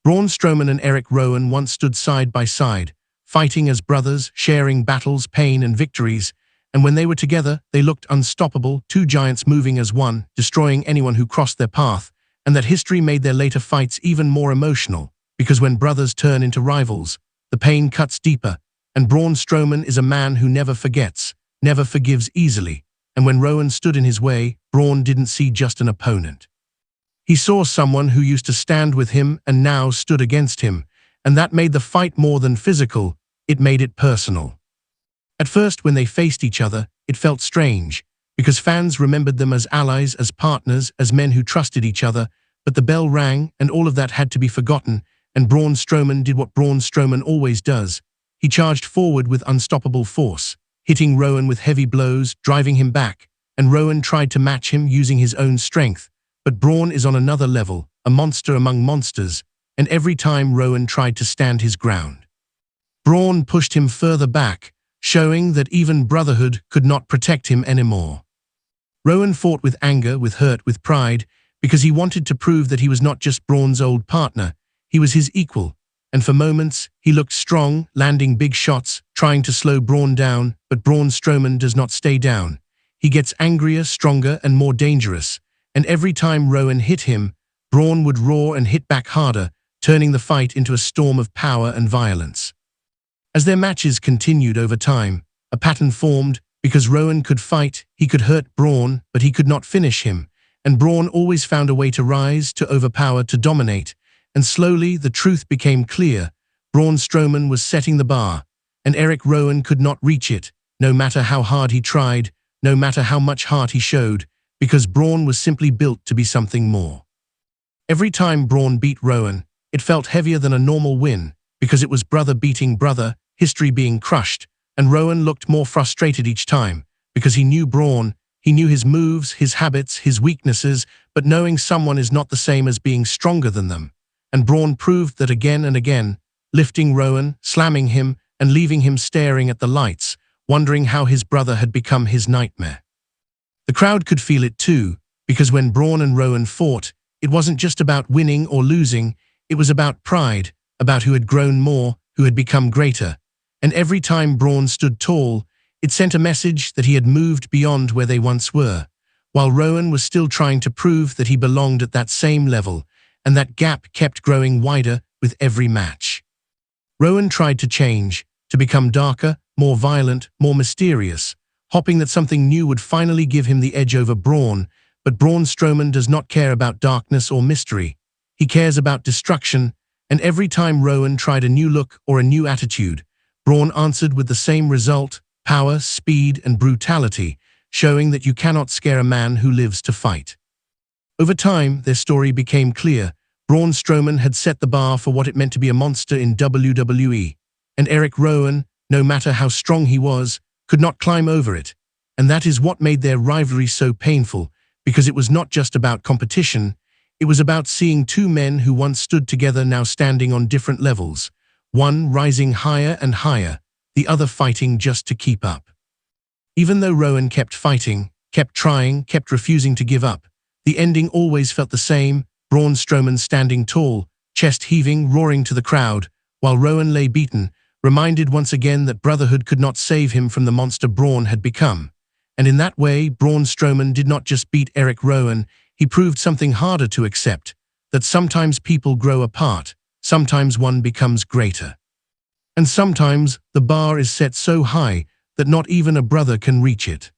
Braun Strowman and Erick Rowan once stood side by side, fighting as brothers, sharing battles, pain, and victories, and when they were together, they looked unstoppable, two giants moving as one, destroying anyone who crossed their path, and that history made their later fights even more emotional, because when brothers turn into rivals, the pain cuts deeper, and Braun Strowman is a man who never forgets, never forgives easily, and when Rowan stood in his way, Braun didn't see just an opponent. He saw someone who used to stand with him and now stood against him, and that made the fight more than physical, it made it personal. At first, when they faced each other, it felt strange, because fans remembered them as allies, as partners, as men who trusted each other, but the bell rang and all of that had to be forgotten, and Braun Strowman did what Braun Strowman always does. He charged forward with unstoppable force, hitting Rowan with heavy blows, driving him back, and Rowan tried to match him using his own strength. But Braun is on another level, a monster among monsters, and every time Rowan tried to stand his ground, Braun pushed him further back, showing that even brotherhood could not protect him anymore. Rowan fought with anger, with hurt, with pride, because he wanted to prove that he was not just Braun's old partner, he was his equal, and for moments he looked strong, landing big shots, trying to slow Braun down, but Braun Strowman does not stay down. He gets angrier, stronger, and more dangerous, and every time Rowan hit him, Braun would roar and hit back harder, turning the fight into a storm of power and violence. As their matches continued over time, a pattern formed, because Rowan could fight, he could hurt Braun, but he could not finish him, and Braun always found a way to rise, to overpower, to dominate, and slowly the truth became clear. Braun Strowman was setting the bar, and Erick Rowan could not reach it, no matter how hard he tried, no matter how much heart he showed, because Braun was simply built to be something more. Every time Braun beat Rowan, it felt heavier than a normal win, because it was brother beating brother, history being crushed, and Rowan looked more frustrated each time, because he knew Braun, he knew his moves, his habits, his weaknesses, but knowing someone is not the same as being stronger than them. And Braun proved that again and again, lifting Rowan, slamming him, and leaving him staring at the lights, wondering how his brother had become his nightmare. The crowd could feel it too, because when Braun and Rowan fought, it wasn't just about winning or losing, it was about pride, about who had grown more, who had become greater. And every time Braun stood tall, it sent a message that he had moved beyond where they once were, while Rowan was still trying to prove that he belonged at that same level, and that gap kept growing wider with every match. Rowan tried to change, to become darker, more violent, more mysterious, hoping that something new would finally give him the edge over Braun, but Braun Strowman does not care about darkness or mystery. He cares about destruction, and every time Rowan tried a new look or a new attitude, Braun answered with the same result: power, speed, and brutality, showing that you cannot scare a man who lives to fight. Over time, their story became clear. Braun Strowman had set the bar for what it meant to be a monster in WWE, and Erick Rowan, no matter how strong he was, could not climb over it. And that is what made their rivalry so painful, because it was not just about competition, it was about seeing two men who once stood together now standing on different levels, one rising higher and higher, the other fighting just to keep up. Even though Rowan kept fighting, kept trying, kept refusing to give up, the ending always felt the same: Braun Strowman standing tall, chest heaving, roaring to the crowd, while Rowan lay beaten, reminded once again that brotherhood could not save him from the monster Braun had become. And in that way, Braun Strowman did not just beat Erick Rowan, he proved something harder to accept, that sometimes people grow apart, sometimes one becomes greater. And sometimes the bar is set so high that not even a brother can reach it.